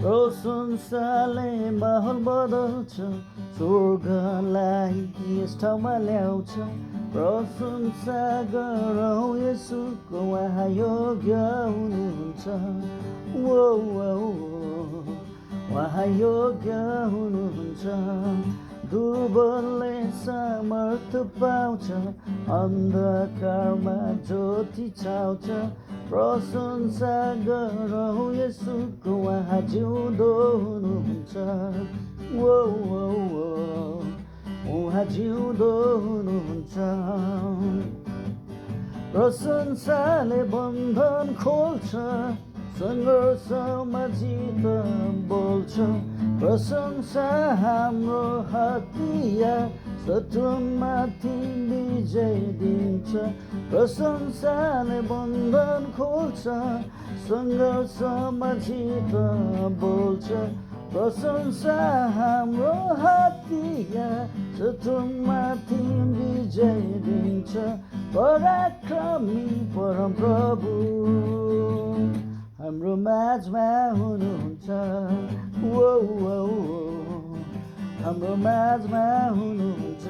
प्रशंसाले माहौल बदल्छ, स्वर्गलाई यस ठाउँमा ल्याउँछ। प्रशंसा गरौँ येशूको, उहाँ योग्य हुनुहुन्छ। ओ उहाँ योग्य हुनुहुन्छ। दुर्बलले सामर्थ पाउँछ, अन्धकारमा ज्योति छाउँछ। प्रशंसा गरौँ येशूको, उहाँ जिउँदो हुनुहुन्छ। ओ उहाँ जिउँदो हुनुहुन्छ। प्रशंसाले बन्धन खोल्छ, सङ्घर्षमा जित बोल्छ। प्रशंसा हाम्रो हतियार, शत्रुमाथि विजय दिन्छ। प्रशंसाले बन्धन खोल्छ, सङ्घर्षमा जित बोल्छ। प्रशंसा हाम्रो हतियार, शत्रुमाथि विजय दिन्छ। पराक्रमी परमप्रभु हाम्रो माझमा हुनुहुन्छ। ओ हाम्रो माझमा हुनुहुन्छ।